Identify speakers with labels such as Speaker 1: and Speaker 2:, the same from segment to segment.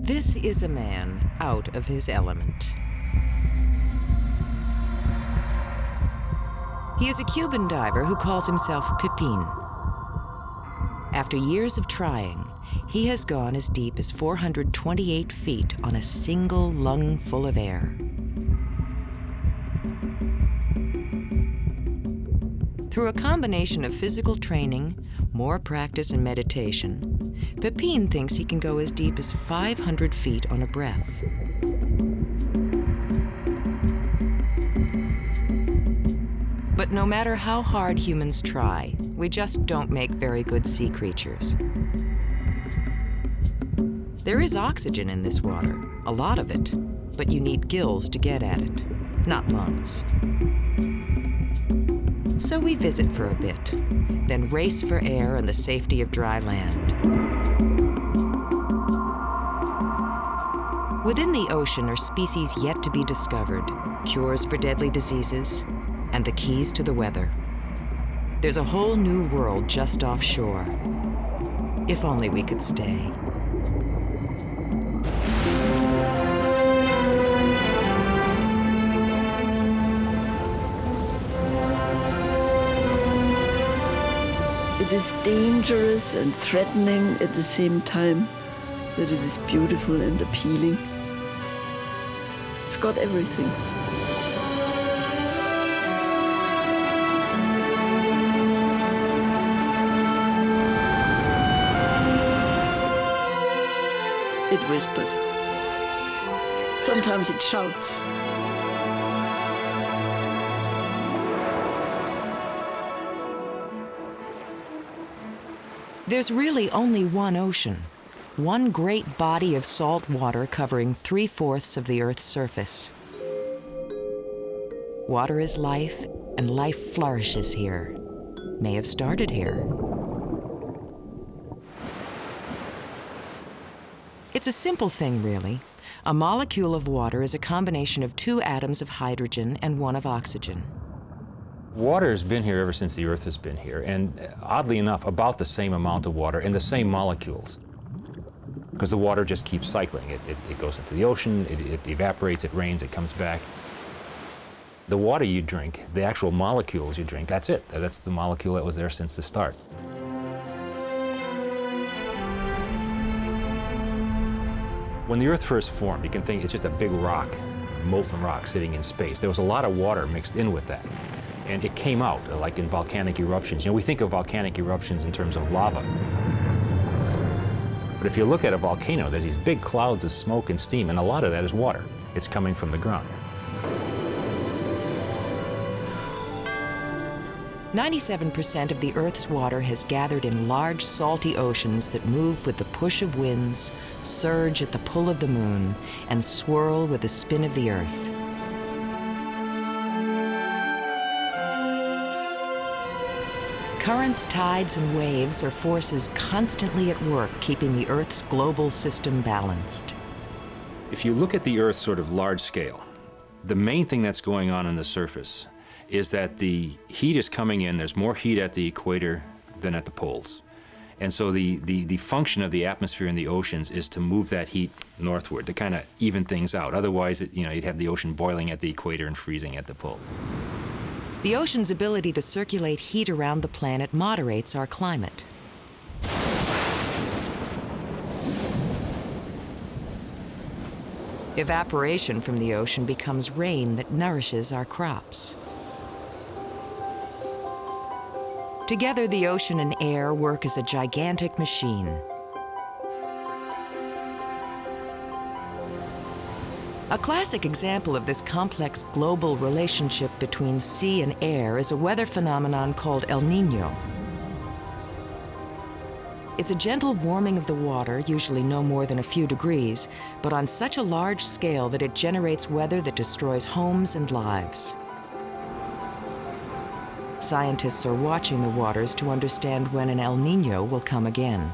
Speaker 1: This is a man out of his element. He is a Cuban diver who calls himself Pepin. After years of trying, he has gone as deep as 428 feet on a single lung full of air. Through a combination of physical training, more practice and meditation, Pepin thinks he can go as deep as 500 feet on a breath. But no matter how hard humans try, we just don't make very good sea creatures. There is oxygen in this water, a lot of it, but you need gills to get at it, not lungs. So we visit for a bit, then race for air and the safety of dry land. Within the ocean are species yet to be discovered, cures for deadly diseases, and the keys to the weather. There's a whole new world just offshore. If only we could stay.
Speaker 2: It is dangerous and threatening at the same time that it is beautiful and appealing. It's got everything. It whispers. Sometimes it shouts.
Speaker 1: There's really only one ocean, one great body of salt water covering 3/4 of the Earth's surface. Water is life, and life flourishes here. May have started here. It's a simple thing, really. A molecule of water is a combination of 2 atoms of hydrogen and 1 of oxygen.
Speaker 3: Water has been here ever since the Earth has been here, and oddly enough, about the same amount of water and the same molecules. Because the water just keeps cycling. It goes into the ocean, it evaporates, it rains, it comes back. The water you drink, the actual molecules you drink, that's it. That's the molecule that was there since the start. When the Earth first formed, you can think it's just a big rock, molten rock sitting in space. There was a lot of water mixed in with that. And it came out, like in volcanic eruptions. You know, we think of volcanic eruptions in terms of lava. But if you look at a volcano, there's these big clouds of smoke and steam, and a lot of that is water. It's coming from the ground.
Speaker 1: 97% of the Earth's water has gathered in large salty oceans that move with the push of winds, surge at the pull of the moon, and swirl with the spin of the Earth. Currents, tides, and waves are forces constantly at work keeping the Earth's global system balanced.
Speaker 3: If you look at the Earth sort of large scale, the main thing that's going on the surface is that the heat is coming in. There's more heat at the equator than at the poles. And so the function of the atmosphere in the oceans is to move that heat northward, to kind of even things out. Otherwise, you'd have the ocean boiling at the equator and freezing at the pole.
Speaker 1: The ocean's ability to circulate heat around the planet moderates our climate. Evaporation from the ocean becomes rain that nourishes our crops. Together, the ocean and air work as a gigantic machine. A classic example of this complex global relationship between sea and air is a weather phenomenon called El Niño. It's a gentle warming of the water, usually no more than a few degrees, but on such a large scale that it generates weather that destroys homes and lives. Scientists are watching the waters to understand when an El Niño will come again.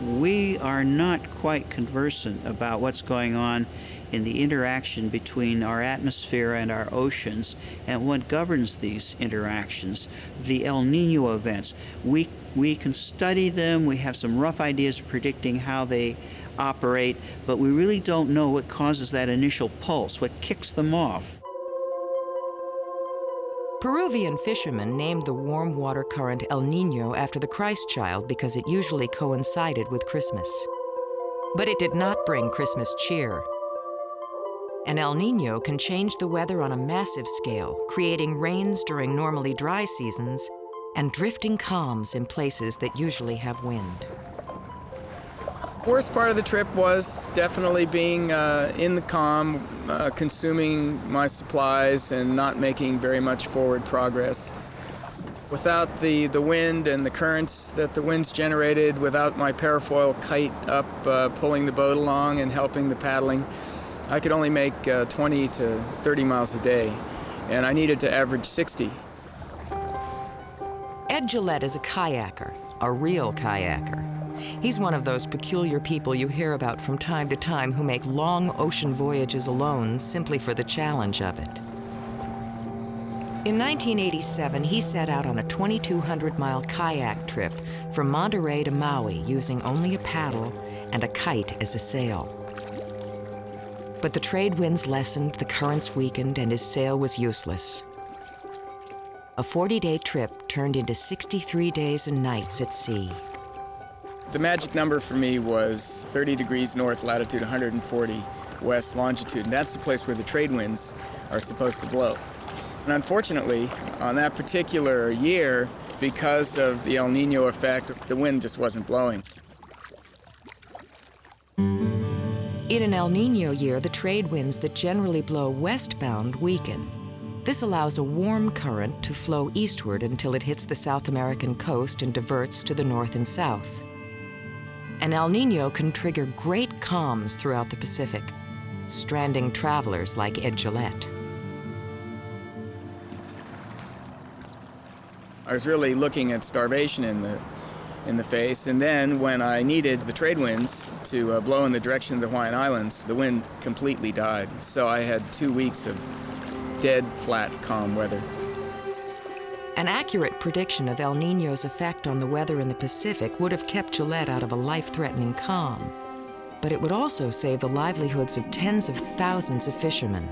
Speaker 4: We are not quite conversant about what's going on in the interaction between our atmosphere and our oceans and what governs these interactions, the El Niño events. We can study them. We have some rough ideas of predicting how they operate, but we really don't know what causes that initial pulse, what kicks them off.
Speaker 1: Peruvian fishermen named the warm water current El Niño after the Christ child because it usually coincided with Christmas. But it did not bring Christmas cheer. An El Niño can change the weather on a massive scale, creating rains during normally dry seasons and drifting calms in places that usually have wind.
Speaker 5: Worst part of the trip was definitely being in the calm, consuming my supplies and not making very much forward progress. Without the wind and the currents that the winds generated, without my parafoil kite up pulling the boat along and helping the paddling, I could only make 20 to 30 miles a day, and I needed to average 60.
Speaker 1: Ed Gillette is a kayaker, a real kayaker. He's one of those peculiar people you hear about from time to time who make long ocean voyages alone simply for the challenge of it. In 1987, he set out on a 2,200-mile kayak trip from Monterey to Maui using only a paddle and a kite as a sail. But the trade winds lessened, the currents weakened, and his sail was useless. A 40-day trip turned into 63 days and nights at sea.
Speaker 5: The magic number for me was 30 degrees north latitude, 140 west longitude, and that's the place where the trade winds are supposed to blow. And unfortunately, on that particular year, because of the El Niño effect, the wind just wasn't blowing.
Speaker 1: In an El Niño year, the trade winds that generally blow westbound weaken. This allows a warm current to flow eastward until it hits the South American coast and diverts to the north and south. An El Niño can trigger great calms throughout the Pacific, stranding travelers like Ed Gillette.
Speaker 5: I was really looking at starvation in the face, and then when I needed the trade winds to blow in the direction of the Hawaiian Islands, the wind completely died. So I had 2 weeks of dead, flat, calm weather.
Speaker 1: An accurate prediction of El Niño's effect on the weather in the Pacific would have kept Gillette out of a life-threatening calm, but it would also save the livelihoods of tens of thousands of fishermen.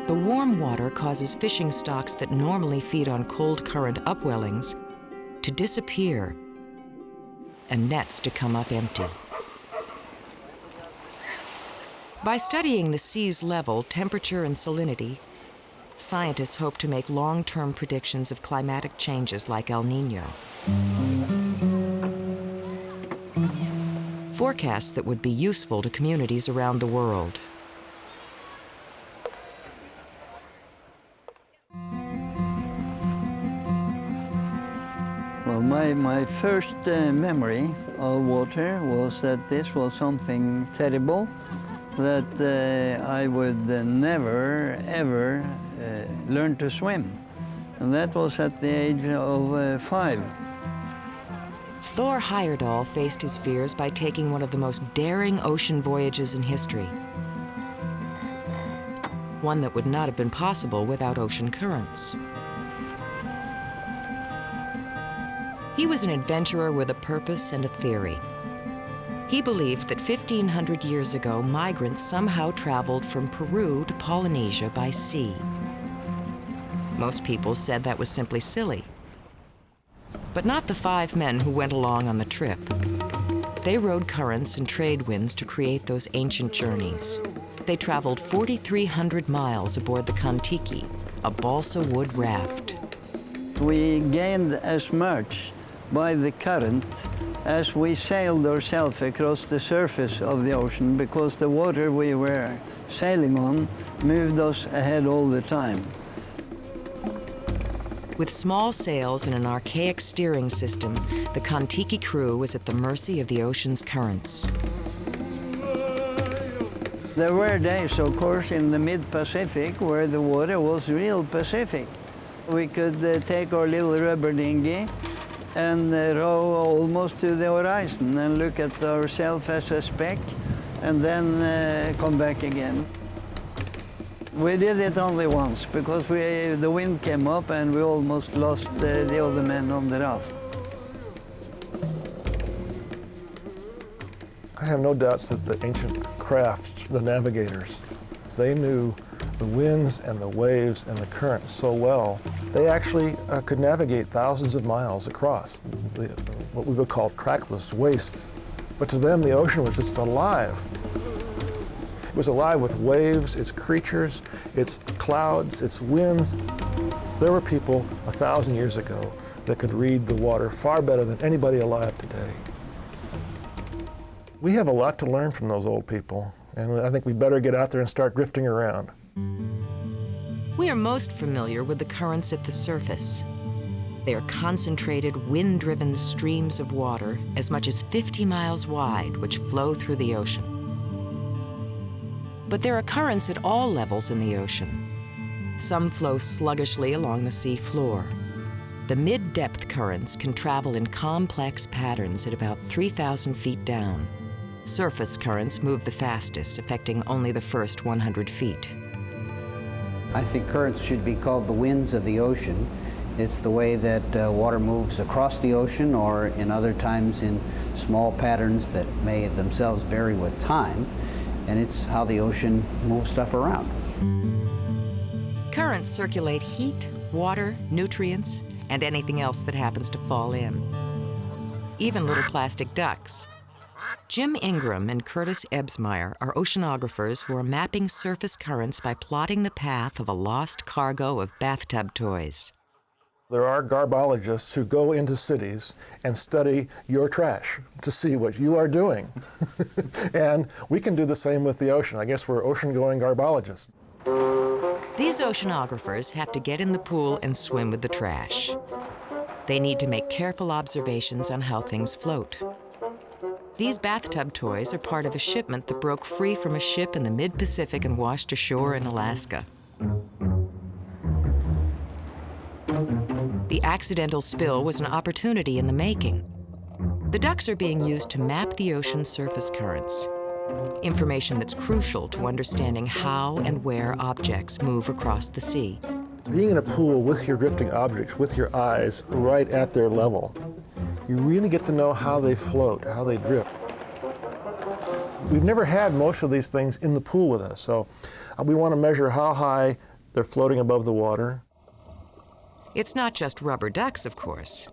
Speaker 1: The warm water causes fishing stocks that normally feed on cold current upwellings to disappear and nets to come up empty. By studying the sea's level, temperature, and salinity, scientists hope to make long-term predictions of climatic changes like El Niño. Forecasts that would be useful to communities around the world.
Speaker 6: Well, my first memory of water was that this was something terrible, that I would never, ever learn to swim. And that was at the age of 5.
Speaker 1: Thor Heyerdahl faced his fears by taking one of the most daring ocean voyages in history. One that would not have been possible without ocean currents. He was an adventurer with a purpose and a theory. He believed that 1,500 years ago, migrants somehow traveled from Peru to Polynesia by sea. Most people said that was simply silly. But not the 5 men who went along on the trip. They rode currents and trade winds to create those ancient journeys. They traveled 4,300 miles aboard the Kon-Tiki, a balsa wood raft.
Speaker 6: We gained as much by the current as we sailed ourselves across the surface of the ocean, because the water we were sailing on moved us ahead all the time.
Speaker 1: With small sails and an archaic steering system, the Kon-Tiki crew was at the mercy of the ocean's currents.
Speaker 6: There were days, of course, in the mid-Pacific where the water was real Pacific. We could take our little rubber dinghy and row almost to the horizon and look at ourselves as a speck and then come back again. We did it only once because the wind came up and we almost lost the other men on the raft.
Speaker 7: have no doubts that the ancient crafts, the navigators, they knew the winds and the waves and the currents so well, they actually could navigate thousands of miles across what we would call trackless wastes. But to them, the ocean was just alive. It was alive with waves, its creatures, its clouds, its winds. There were people 1,000 years ago that could read the water far better than anybody alive today. We have a lot to learn from those old people, and I think we better get out there and start drifting around.
Speaker 1: We are most familiar with the currents at the surface. They are concentrated, wind-driven streams of water as much as 50 miles wide, which flow through the ocean. But there are currents at all levels in the ocean. Some flow sluggishly along the sea floor. The mid-depth currents can travel in complex patterns at about 3,000 feet down. Surface currents move the fastest, affecting only the first 100 feet.
Speaker 8: I think currents should be called the winds of the ocean. It's the way that water moves across the ocean, or in other times in small patterns that may themselves vary with time, and it's how the ocean moves stuff around.
Speaker 1: Currents circulate heat, water, nutrients, and anything else that happens to fall in. Even little plastic ducks. Jim Ingram and Curtis Ebsmeyer are oceanographers who are mapping surface currents by plotting the path of a lost cargo of bathtub toys.
Speaker 7: There are garbologists who go into cities and study your trash to see what you are doing. And we can do the same with the ocean. I guess we're ocean-going garbologists.
Speaker 1: These oceanographers have to get in the pool and swim with the trash. They need to make careful observations on how things float. These bathtub toys are part of a shipment that broke free from a ship in the mid-Pacific and washed ashore in Alaska. The accidental spill was an opportunity in the making. The ducks are being used to map the ocean's surface currents, information that's crucial to understanding how and where objects move across the sea.
Speaker 7: Being in a pool with your drifting objects, with your eyes right at their level, you really get to know how they float, how they drift. We've never had most of these things in the pool with us, so we want to measure how high they're floating above the water.
Speaker 1: It's not just rubber ducks, of course.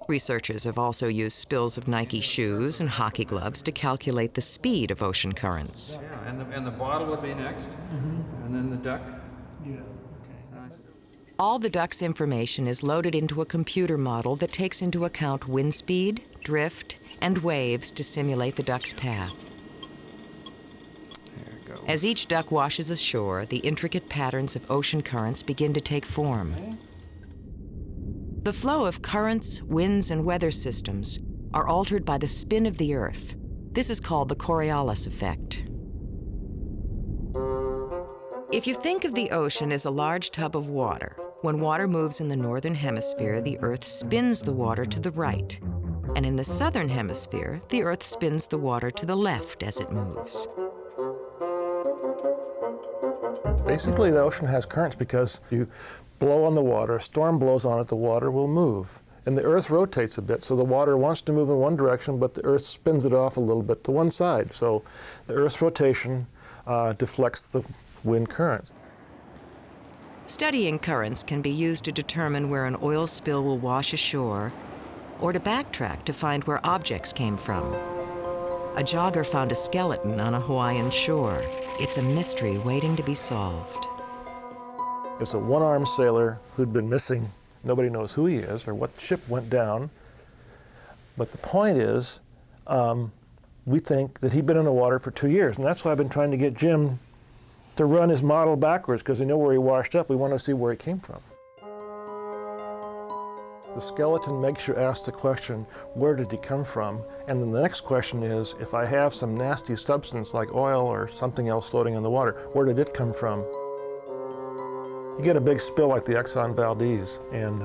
Speaker 1: Researchers have also used spills of Nike shoes and hockey gloves to calculate the speed of ocean currents.
Speaker 9: Yeah, and the bottle would be next, and then the duck. Yeah.
Speaker 1: All the duck's information is loaded into a computer model that takes into account wind speed, drift, and waves to simulate the duck's path.
Speaker 9: There it goes.
Speaker 1: As each duck washes ashore, the intricate patterns of ocean currents begin to take form. The flow of currents, winds, and weather systems are altered by the spin of the Earth. This is called the Coriolis effect. If you think of the ocean as a large tub of water, when water moves in the northern hemisphere, the Earth spins the water to the right. And in the southern hemisphere, the Earth spins the water to the left as it moves.
Speaker 7: Basically, the ocean has currents because you blow on the water, a storm blows on it, the water will move. And the Earth rotates a bit, so the water wants to move in one direction, but the Earth spins it off a little bit to one side. So the Earth's rotation deflects the wind currents.
Speaker 1: Studying currents can be used to determine where an oil spill will wash ashore, or to backtrack to find where objects came from. A jogger found a skeleton on a Hawaiian shore. It's a mystery waiting to be solved.
Speaker 7: It's a one-armed sailor who'd been missing. Nobody knows who he is or what ship went down. But the point is, we think that he'd been in the water for 2 years, and that's why I've been trying to get Jim to run his model backwards, because we know where he washed up. We want to see where he came from. The skeleton makes you ask the question, where did he come from? And then the next question is, if I have some nasty substance like oil or something else floating in the water, where did it come from? You get a big spill like the Exxon Valdez, and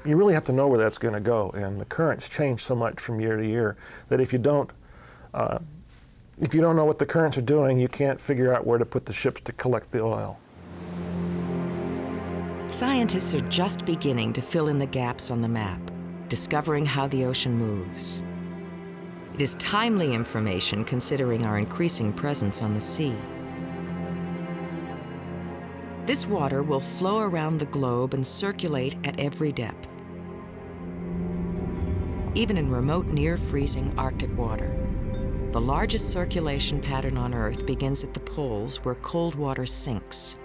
Speaker 7: you really have to know where that's going to go. And the currents change so much from year to year that if you don't know what the currents are doing, you can't figure out where to put the ships to collect the oil.
Speaker 1: Scientists are just beginning to fill in the gaps on the map, discovering how the ocean moves. It is timely information considering our increasing presence on the sea. This water will flow around the globe and circulate at every depth, even in remote near-freezing Arctic water. The largest circulation pattern on Earth begins at the poles where cold water sinks.